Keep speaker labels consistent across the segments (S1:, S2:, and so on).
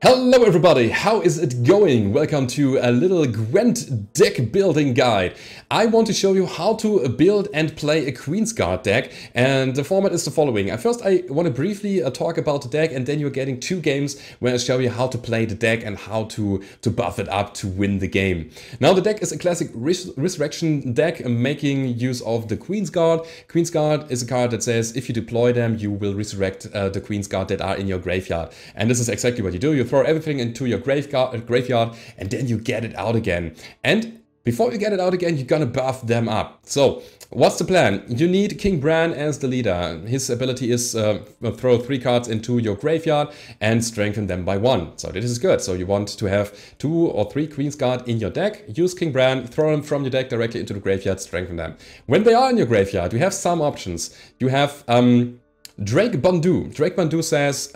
S1: Hello everybody, how is it going? Welcome to a little GWENT deck building guide. I want to show you how to build and play a Queensguard deck, and the format is the following. First I want to briefly talk about the deck, and then you're getting 2 games where I show you how to play the deck and how to buff it up to win the game. Now the deck is a classic resurrection deck making use of the Queensguard. Queensguard is a card that says if you deploy them you will resurrect the Queensguard that are in your graveyard, and this is exactly what you do. You throw everything into your graveyard and then you get it out again. And before you get it out again, you're gonna buff them up. So what's the plan? You need King Bran as the leader. His ability is throw 3 cards into your graveyard and strengthen them by 1. So this is good. So you want to have 2 or 3 Queensguard in your deck. Use King Bran, throw them from your deck directly into the graveyard, strengthen them. When they are in your graveyard, you have some options. You have Draig Bon-Dhu. Draig Bon-Dhu says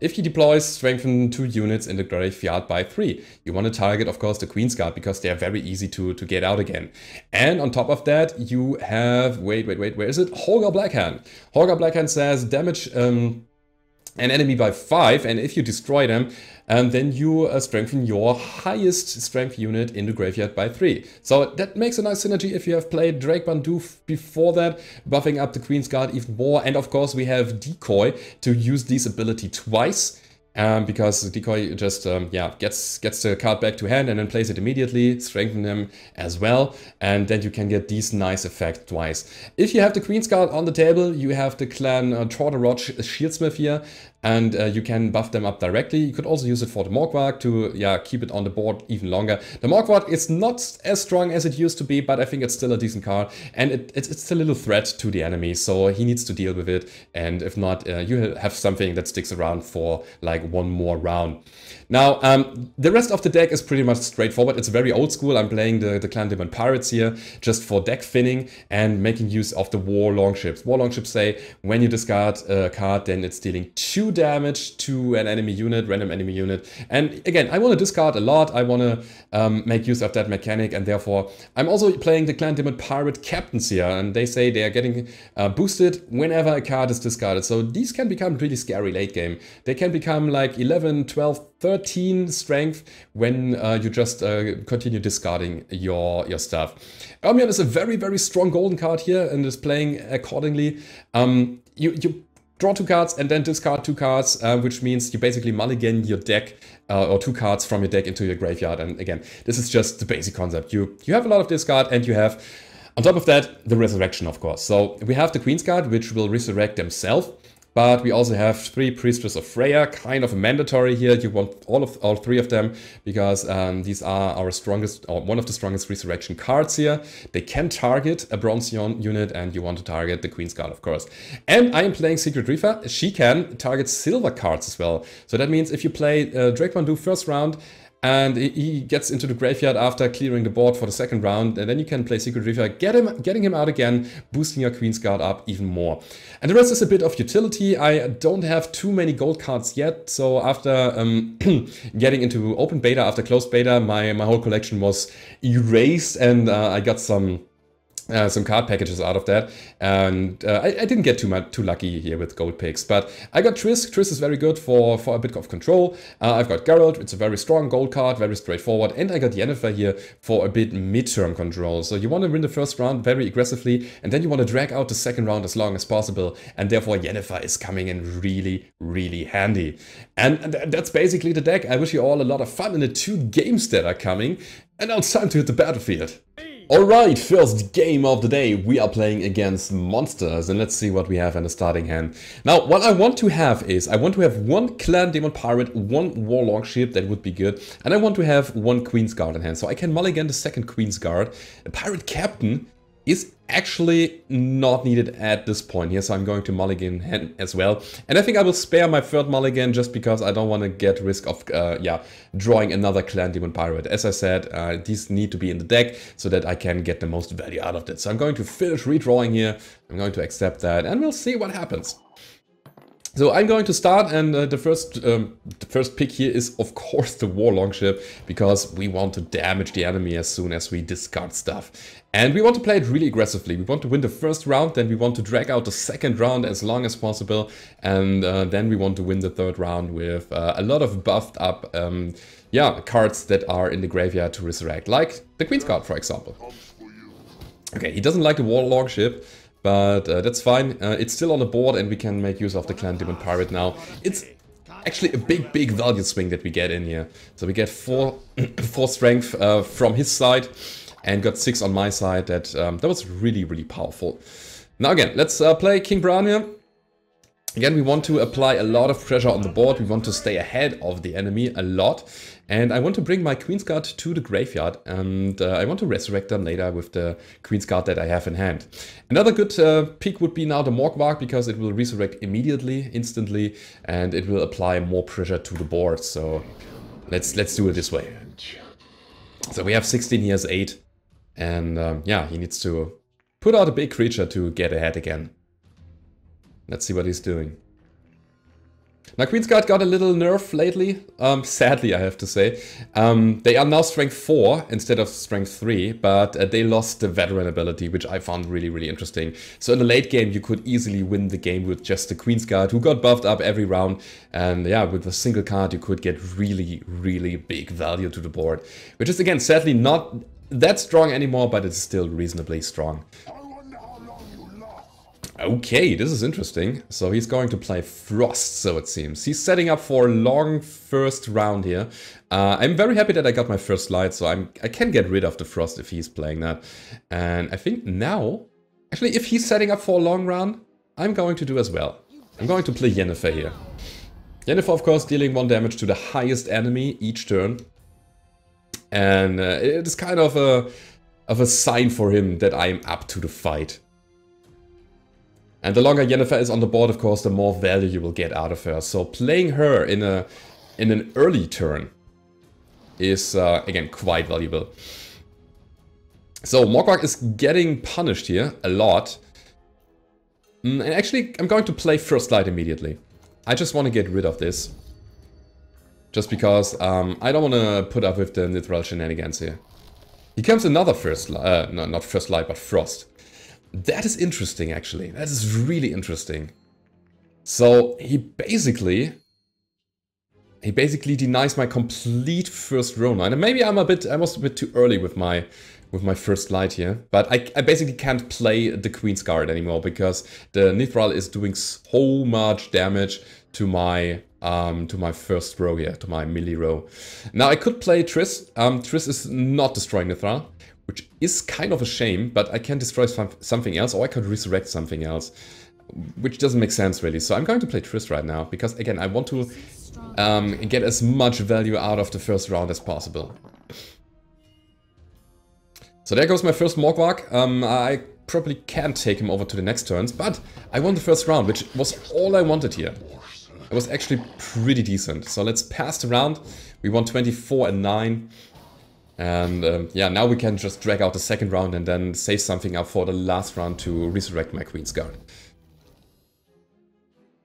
S1: if he deploys, strengthen 2 units in the graveyard by 3. You want to target, of course, the Queensguard because they are very easy to get out again. And on top of that, you have, wait, where is it? Holger Blackhand. Holger Blackhand says damage an enemy by 5, and if you destroy them, then you strengthen your highest strength unit in the graveyard by 3. So that makes a nice synergy if you have played Draig Bon-Dhu before that, buffing up the Queensguard even more. And of course we have Decoy to use this ability twice. Because Decoy just gets the card back to hand and then plays it immediately, strengthen them as well, and then you can get these nice effects twice. If you have the Queensguard on the table, you have the clan Torderot Shieldsmith here, and you can buff them up directly. You could also use it for the Morgwag to keep it on the board even longer. The Morgwag is not as strong as it used to be, but I think it's still a decent card, and it's a little threat to the enemy, so he needs to deal with it, and if not, you have something that sticks around for like 1 more round. Now, the rest of the deck is pretty much straightforward. It's very old school. I'm playing the Clan Demon Pirates here just for deck thinning and making use of the War Longships. War Longships say when you discard a card, then it's dealing 2 damage to an enemy unit, random enemy unit. And again, I want to discard a lot. I want to make use of that mechanic, and therefore I'm also playing the Clan Demon Pirate Captains here, and they say they are getting boosted whenever a card is discarded. So these can become really scary late game. They can become like 11, 12, 13 strength when you just continue discarding your stuff. Ermyon is a very strong golden card here and is playing accordingly. You draw 2 cards and then discard 2 cards, which means you basically mulligan your deck or 2 cards from your deck into your graveyard. And again, this is just the basic concept. You have a lot of discard, and you have, on top of that, the resurrection, of course. So we have the Queensguard, which will resurrect themselves. But we also have 3 Priestess of Freya, kind of mandatory here. You want all 3 of them because these are our strongest, or one of the strongest resurrection cards here. They can target a bronze unit, and you want to target the Queensguard, of course. And I am playing Secret Reaver. She can target silver cards as well. So that means if you play Draig Bon-Dhu first round, and he gets into the graveyard after clearing the board for the 2nd round, and then you can play Secret Reaver, getting him out again, boosting your Queensguard up even more. And the rest is a bit of utility. I don't have too many gold cards yet, so after getting into open beta, after closed beta, my whole collection was erased, and I got some card packages out of that, and I didn't get too lucky here with gold picks, but I got Triss. Triss is very good for a bit of control. I've got Geralt, it's a very strong gold card, very straightforward, and I got Yennefer here for a bit midterm control. So you want to win the first round very aggressively, and then you want to drag out the 2nd round as long as possible, and therefore Yennefer is coming in really handy. And that's basically the deck. I wish you all a lot of fun in the 2 games that are coming, and now it's time to hit the battlefield. Alright, first game of the day, we are playing against monsters, and let's see what we have in the starting hand. Now, what I want to have is, I want to have 1 Clan Demon Pirate, 1 War Longship, that would be good, and I want to have 1 Queensguard in hand, so I can mulligan the 2nd Queensguard. The Pirate Captain is actually not needed at this point here, so I'm going to mulligan hand as well. And I think I will spare my 3rd mulligan just because I don't want to get risk of drawing another Clan Demon Pirate. As I said, these need to be in the deck so that I can get the most value out of it. So I'm going to finish redrawing here, I'm going to accept that, and we'll see what happens. So I'm going to start, and the first pick here is of course the war longship, because we want to damage the enemy as soon as we discard stuff. And we want to play it really aggressively. We want to win the first round, then we want to drag out the second round as long as possible, and then we want to win the third round with a lot of buffed up cards that are in the graveyard to resurrect, like the Queensguard, for example. Okay, he doesn't like the war longship, but that's fine. It's still on the board, and we can make use of the Clan Demon Pirate now. It's actually a big value swing that we get in here. So we get 4 strength from his side, and got 6 on my side. That was really powerful. Now again, let's play King Bran here. Again, we want to apply a lot of pressure on the board. We want to stay ahead of the enemy a lot. And I want to bring my Queensguard to the graveyard. And I want to resurrect them later with the Queensguard that I have in hand. Another good pick would be now the Morgwark, because it will resurrect immediately, instantly. And it will apply more pressure to the board. So let's do it this way. So we have 16, he has 8. And yeah, he needs to put out a big creature to get ahead again. Let's see what he's doing. Now, Queensguard got a little nerf lately, sadly I have to say. They are now strength 4 instead of strength 3, but they lost the veteran ability, which I found really interesting. So in the late game you could easily win the game with just the Queensguard, who got buffed up every round. And yeah, with a single card you could get really big value to the board. Which is again sadly not that strong anymore, but it's still reasonably strong. Okay, this is interesting. So he's going to play Frost, so it seems. He's setting up for a long first round here. I'm very happy that I got my first light, so I can get rid of the Frost if he's playing that. And I think now, actually if he's setting up for a long run, I'm going to do as well. I'm going to play Yennefer here. Yennefer, of course, dealing 1 damage to the highest enemy each turn. And it is kind of a sign for him that I'm up to the fight. And the longer Yennefer is on the board, of course, the more value you will get out of her. So playing her in an early turn is, again, quite valuable. So Morgwark is getting punished here a lot. And actually, I'm going to play First Light immediately. I just want to get rid of this. Just because I don't want to put up with the Nithral shenanigans here. Here comes another First Light, no, not First Light, but Frost. That is interesting, actually. That is really interesting. So he basically denies my complete first row now. And maybe I was a bit too early with my first light here. But I basically can't play the Queensguard anymore, because the Nithral is doing so much damage to my first row here, to my melee row. Now I could play Triss. Triss is not destroying Nithral, which is kind of a shame, but I can destroy something else, or I could resurrect something else, which doesn't make sense really. So I'm going to play Triss right now, because again, I want to get as much value out of the first round as possible. So there goes my first Morgwark. I probably can't take him over to the next turns, but I won the first round, which was all I wanted here. It was actually pretty decent. So let's pass the round. We won 24 and 9. And yeah, now we can just drag out the second round and then save something up for the last round to resurrect my Queensguard.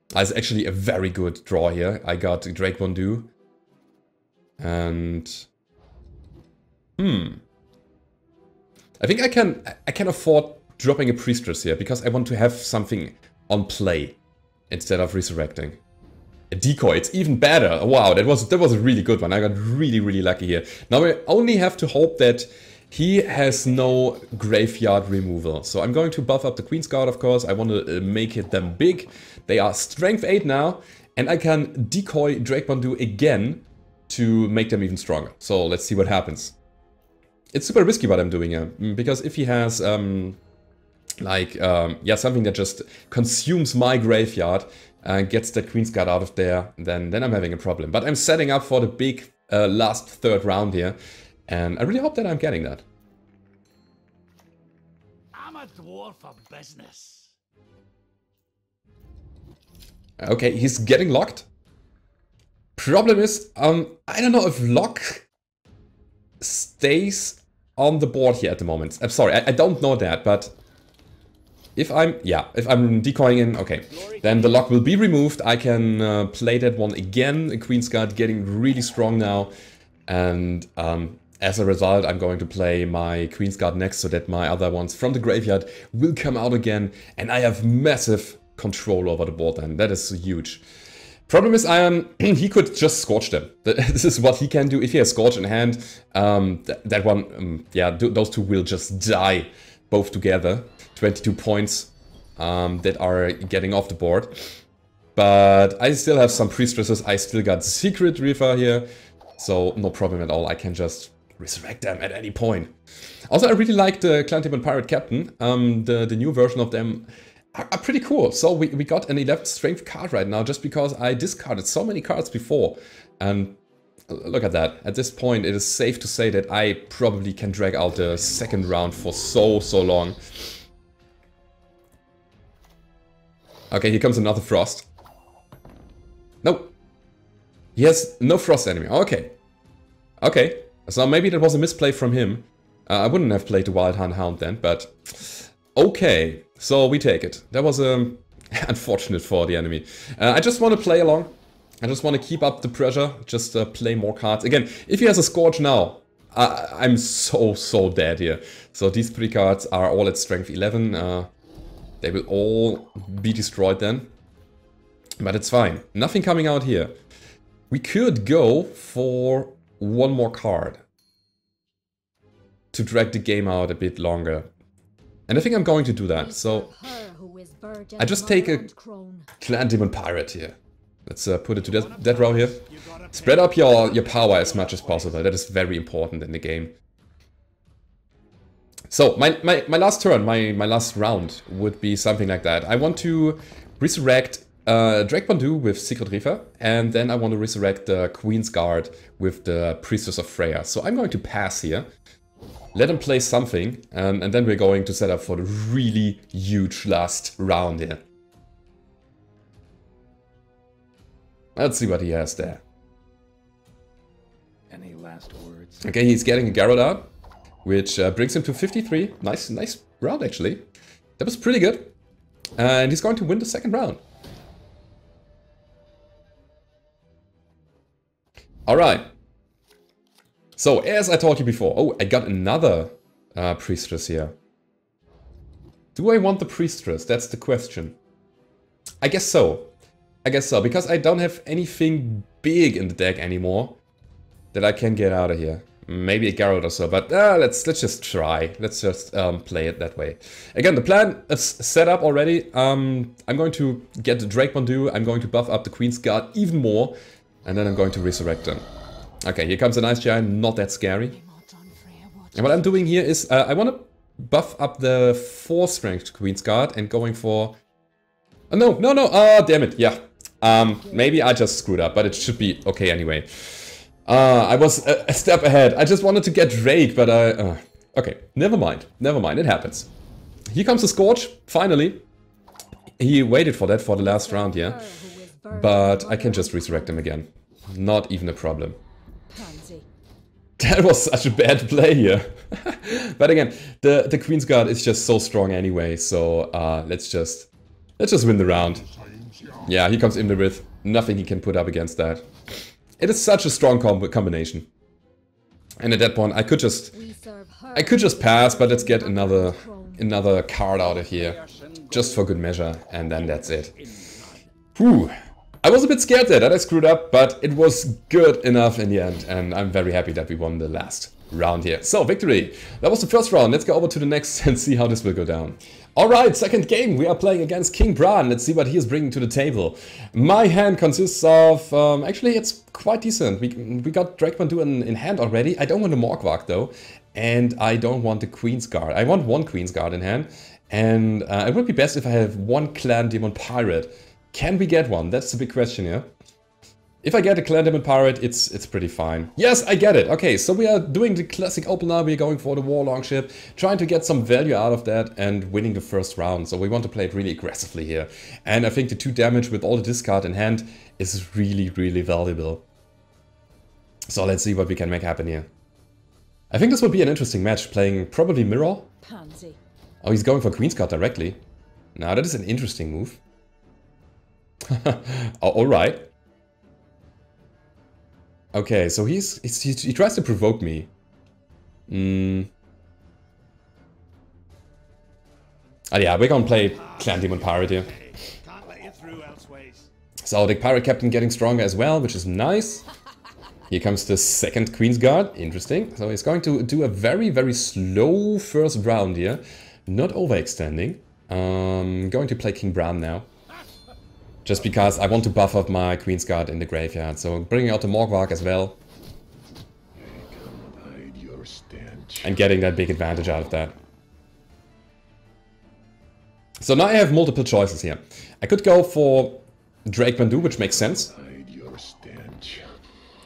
S1: That's actually a very good draw here. I got Draig Bon-Dhu. And I think I can afford dropping a Priestess here, because I want to have something on play instead of resurrecting. A decoy, it's even better. Wow, that was a really good one. I got really lucky here. Now we only have to hope that he has no graveyard removal. So I'm going to buff up the Queensguard, of course. I want to make them big. They are strength 8 now, and I can decoy Draig Bon-Dhu again to make them even stronger. So let's see what happens. It's super risky what I'm doing here, because if he has something that just consumes my graveyard, gets the Queensguard out of there, then I'm having a problem. But I'm setting up for the big last third round here, and I really hope that I'm getting that.
S2: I'm a dwarf for business.
S1: Okay, he's getting locked. Problem is, I don't know if lock stays on the board here at the moment. I'm sorry, I don't know that, but if I'm decoying in, okay, then the lock will be removed. I can play that one again. The Queensguard getting really strong now. And as a result, I'm going to play my Queensguard next so that my other ones from the graveyard will come out again. And I have massive control over the board then. That is huge. Problem is, he could just Scorch them. This is what he can do. If he has Scorch in hand, that one, yeah, those two will just die both together. 22 points that are getting off the board. But I still have some Priestesses. I still got Secret Reaver here. So no problem at all. I can just resurrect them at any point. Also, I really like the Clan Demon Pirate Captain. The new version of them are pretty cool. So we got an 11th strength card right now just because I discarded so many cards before. And look at that. At this point, it is safe to say that I probably can drag out the second round for so long. Okay, here comes another Frost. No. He has no Frost enemy. Okay. Okay. So maybe that was a misplay from him. I wouldn't have played the Wild Hunt Hound then, but... Okay. So we take it. That was unfortunate for the enemy. I just want to play along. I just want to keep up the pressure. Just play more cards. Again, if he has a Scourge now, I'm so dead here. So these 3 cards are all at strength 11. They will all be destroyed then. But it's fine. Nothing coming out here. We could go for one more card to drag the game out a bit longer. And I think I'm going to do that. So I just take a Clan Demon Pirate here. Let's put it to that row here. Spread up your power as much as possible. That is very important in the game. So my last turn, my last round would be something like that. I want to resurrect Draig Bon-Dhu with Secret Reaver, and then I want to resurrect the Queensguard with the Priestess of Freya. So I'm going to pass here, let him play something, and then we're going to set up for the really huge last round here. Let's see what he has there.
S2: Any last words?
S1: Okay, he's getting a Garrod out, which brings him to 53. Nice round actually. That was pretty good. And he's going to win the second round. Alright. So, as I told you before... Oh, I got another Priestess here. Do I want the Priestess? That's the question. I guess so. I guess so, because I don't have anything big in the deck anymore that I can get out of here. Maybe a Garrod or so, but let's just try. Let's just play it that way. Again, the plan is set up already. I'm going to get the Draig Bon-Dhu. I'm going to buff up the Queensguard even more. And then I'm going to resurrect them. Okay, here comes a nice giant, not that scary. And what I'm doing here is, I want to buff up the 4 strength Queensguard and going for... Oh, no, damn it, yeah. Maybe I just screwed up, but it should be okay anyway. I was a step ahead. I just wanted to get Draig, but okay, never mind, it happens. Here comes the Scorch, finally. He waited for that for the last round, yeah. But I can just resurrect him again. Not even a problem. That was such a bad play here. But again, the Queensguard is just so strong anyway, so let's just win the round. Yeah, here comes Imlerith. Nothing he can put up against that. It is such a strong combination. And at that point, I could just pass, but let's get another card out of here, just for good measure, and then that's it. Whew. I was a bit scared there that I screwed up, but it was good enough in the end, and I'm very happy that we won the last round here. So, victory! That was the first round. Let's go over to the next and see how this will go down. Alright, second game. We are playing against King Bran. Let's see what he is bringing to the table. My hand consists of... actually, it's quite decent. We got Draig Bon-Dhu in hand already. I don't want a Morgwag, though. And I don't want the Queensguard. I want one Queensguard in hand. And it would be best if I have one Clan Demon Pirate. Can we get one? That's the big question here. If I get a Clan Demon Pirate, it's pretty fine. Yes, I get it. Okay, so we are doing the classic opener. We're going for the War Longship, trying to get some value out of that and winning the first round. So we want to play it really aggressively here. And I think the 2 damage with all the discard in hand is really valuable. So let's see what we can make happen here. I think this will be an interesting match, playing probably Mirror.
S3: Pansy.
S1: Oh, he's going for Queensguard directly. Now that is an interesting move. Alright. Okay, so he tries to provoke me. Oh yeah, we're gonna play Clan Demon Pirate here. So the Pirate Captain getting stronger as well, which is nice. Here comes the second Queensguard, interesting. So he's going to do a very, very slow first round here. Not overextending. Going to play King Bran now. Just because I want to buff up my Queensguard in the graveyard. So bringing out the Morgwark as well. And getting that big advantage out of that. So now I have multiple choices here. I could go for Draig Bon-Dhu, which makes sense.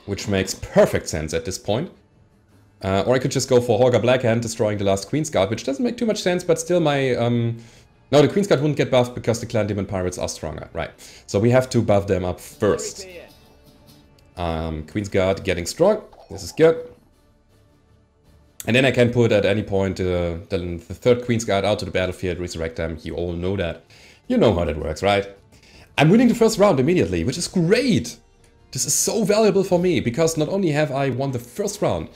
S1: Which makes perfect sense at this point. Or I could just go for Holger Blackhand, destroying the last Queensguard, which doesn't make too much sense, but still my... No, the Queensguard wouldn't get buffed because the Clan Demon Pirates are stronger, right. So we have to buff them up first. Queensguard getting strong, this is good. And then I can put at any point the third Queensguard out to the battlefield, resurrect them, you all know that. You know how that works, right? I'm winning the first round immediately, which is great! This is so valuable for me, because not only have I won the first round,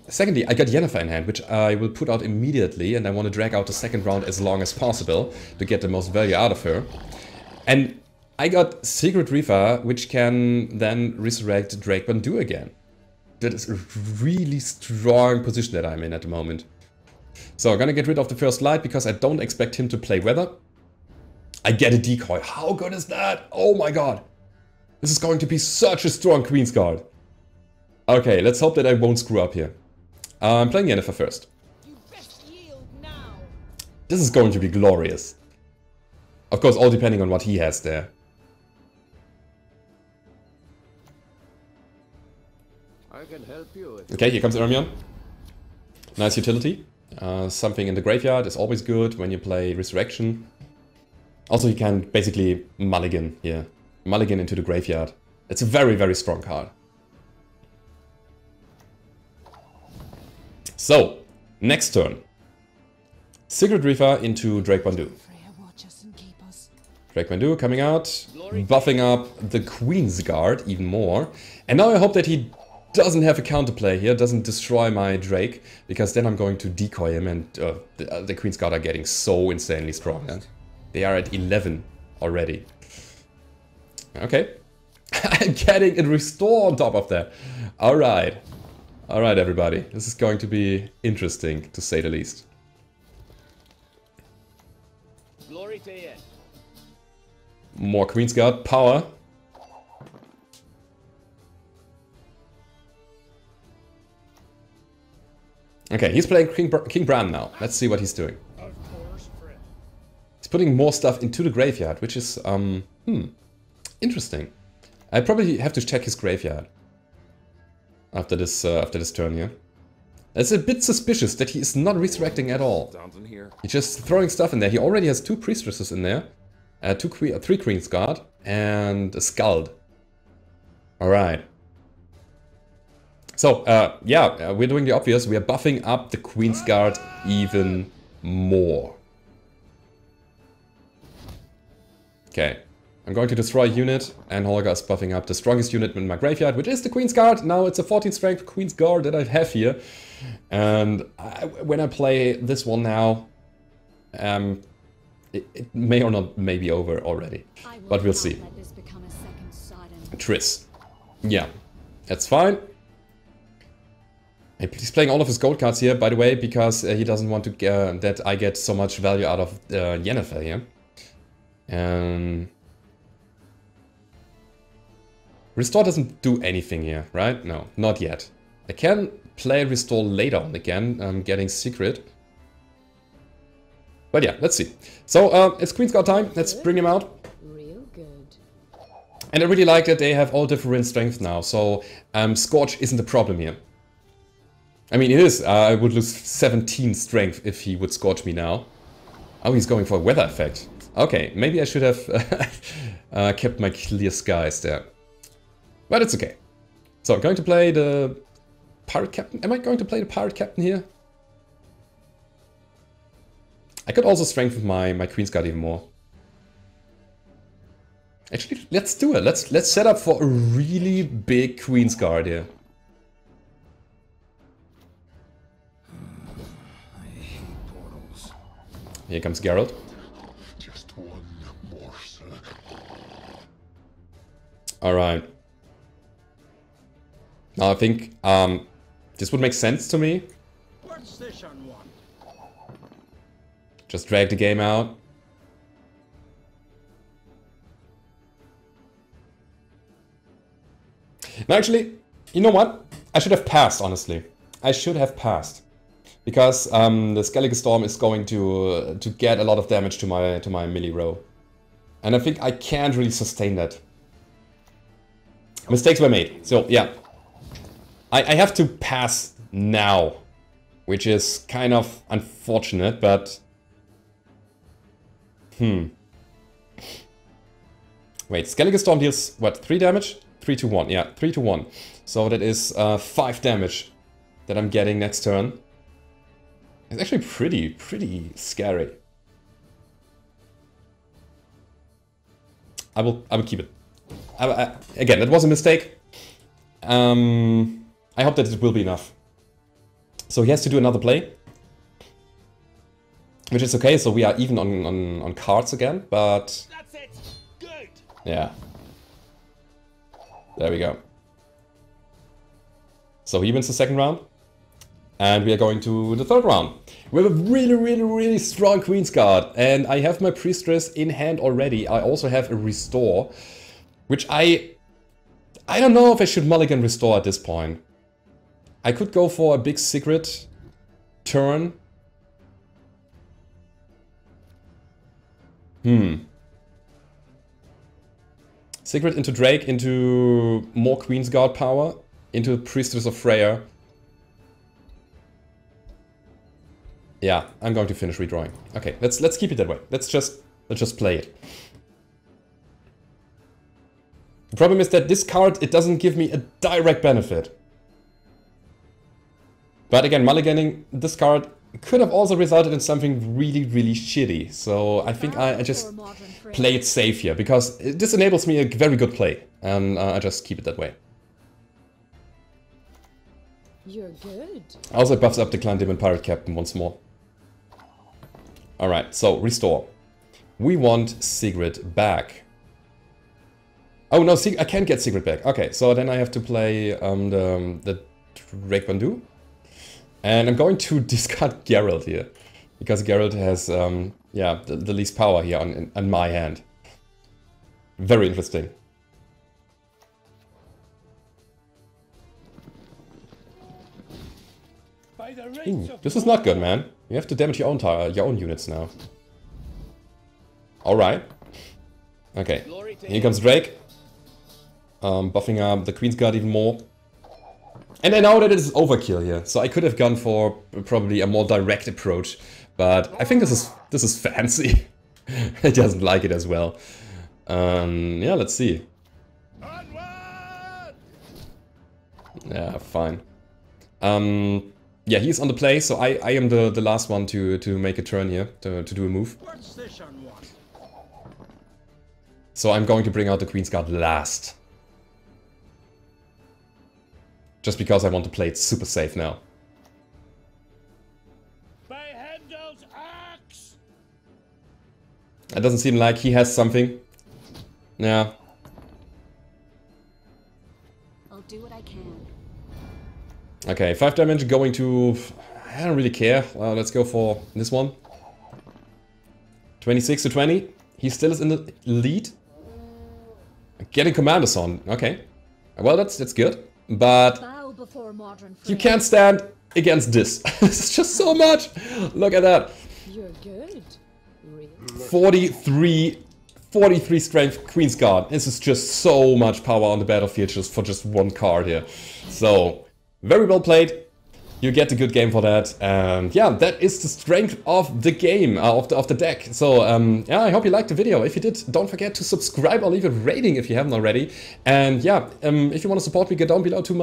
S1: secondly, I got Yennefer in hand, which I will put out immediately, and I want to drag out the second round as long as possible to get the most value out of her. And I got Secret Reaver, which can then resurrect Draig Bon-Dhu again. That is a really strong position that I'm in at the moment. So I'm gonna get rid of the first light, because I don't expect him to play weather. I get a decoy. How good is that? Oh my god! This is going to be such a strong Queensguard. Okay, let's hope that I won't screw up here. I'm playing Yennefer first. This is going to be glorious. Of course, all depending on what he has there.
S2: I can help you.
S1: Okay, here comes Ermyon. Nice utility. Something in the graveyard is always good when you play Resurrection. Also, you can basically mulligan here. Mulligan into the graveyard. It's a very, very strong card. So, next turn. Secret Reaver into Draig Bon-Dhu. Draig Bon-Dhu coming out, buffing up the Queensguard even more. And now I hope that he doesn't have a counterplay here, doesn't destroy my Drake, because then I'm going to decoy him, and the Queensguard are getting so insanely strong. Yeah? They are at 11 already. Okay. I'm getting a restore on top of that. Alright. Alright, everybody. This is going to be interesting, to say the least.
S2: Glory to you.
S1: More Queensguard power. Okay, he's playing King Bran now. Let's see what he's doing. He's putting more stuff into the graveyard, which is, interesting. I probably have to check his graveyard after this turn here. It's a bit suspicious that he is not resurrecting at all. He's just throwing stuff in there. He already has 2 priestesses in there, 3 Queensguard, and a Skald. Alright. So, yeah, we're doing the obvious. We are buffing up the Queensguard even more. Okay. I'm going to destroy a unit, and Holger is buffing up the strongest unit in my graveyard, which is the Queensguard. Now it's a 14 strength Queensguard that I have here. And when I play this one now, it may or not may be over already. But we'll see. Triss. Yeah, that's fine. He's playing all of his gold cards here, by the way, because he doesn't want to that I get so much value out of Yennefer here. Restore doesn't do anything here, right? No, not yet. I can play Restore later on again, getting Secret. But yeah, let's see. So, it's Queensguard time. Let's bring him out.
S3: Real good.
S1: And I really like that they have all different strengths now, so Scorch isn't a problem here. I mean, it is. I would lose 17 strength if he would Scorch me now. Oh, he's going for a weather effect. Okay, maybe I should have kept my clear skies there. But it's okay. So I'm going to play the Pirate Captain. Am I going to play the Pirate Captain here? I could also strengthen my Queensguard even more. Actually, let's do it. Let's set up for a really big Queensguard here.
S3: I hate portals.
S1: Here comes Geralt.
S3: Just one more circle.
S1: Alright. Now I think this would make sense to me. Just drag the game out. No, actually, you know what? I should have passed, honestly. I should have passed. Because the Skellige Storm is going to get a lot of damage to my melee row. And I think I can't really sustain that. Mistakes were made. So, yeah. I have to pass now. Which is kind of unfortunate, but... Wait, Skellige Storm deals, what, 3 damage? 3 to 1, yeah, 3 to 1. So that is 5 damage that I'm getting next turn. It's actually pretty scary. I will keep it. Again, that was a mistake. I hope that it will be enough. So he has to do another play. Which is okay, so we are even on cards again, but...
S2: That's it. Good.
S1: Yeah. There we go. So he wins the second round. And we are going to the third round. We have a really strong Queensguard. And I have my Priestess in hand already. I also have a Restore. Which I don't know if I should mulligan Restore at this point. I could go for a big secret turn. Secret into Draig, into more Queensguard power, into Priestess of Freya. Yeah, I'm going to finish redrawing. Okay, let's keep it that way. Let's just play it. The problem is that this card, it doesn't give me a direct benefit. But again, mulliganing this card could have also resulted in something really shitty. So I think I just play it safe here, because this enables me a very good play. And I just keep it that way.
S4: You're good.
S1: Also it buffs up the Clan Demon Pirate Captain once more. Alright, so Restore. We want Sigrid back. Oh no, I can't get Sigrid back. Okay, so then I have to play the Draig Bon-Dhu. And I'm going to discard Geralt here. Because Geralt has, yeah, the least power here on my hand. Very interesting. Ooh, this is not good, man. You have to damage your own units now. Alright. Okay, here comes Draig. Buffing up the Queensguard even more. And I know that it is overkill here, so I could have gone for probably a more direct approach, but I think this is fancy. It doesn't like it as well. Yeah, let's see. Yeah, fine. Yeah, he's on the play, so I am the last one to make a turn here, to do a move. So I'm going to bring out the Queensguard last. Just because I want to play it super safe now. It doesn't seem like he has something. Yeah.
S4: I'll do what I can.
S1: Okay, 5 damage going to... I don't really care. Well, let's go for this one. 26 to 20. He still is in the lead. Getting commanders on. Okay. Well, that's good. But you can't stand against this. It's just so much. Look at that.
S4: You're good. Really?
S1: 43 strength Queensguard. This is just so much power on the battlefield just for just one card here. So, very well played. You get a good game for that, and yeah, that is the strength of the game, of the deck. So yeah, I hope you liked the video. If you did, don't forget to subscribe or leave a rating if you haven't already. And yeah, if you want to support me, go down below to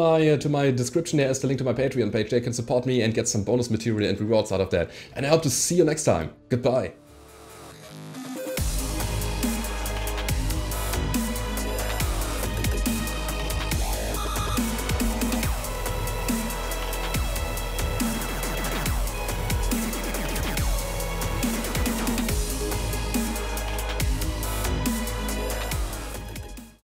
S1: my description. There is the link to my Patreon page. There you can support me and get some bonus material and rewards out of that. And I hope to see you next time. Goodbye.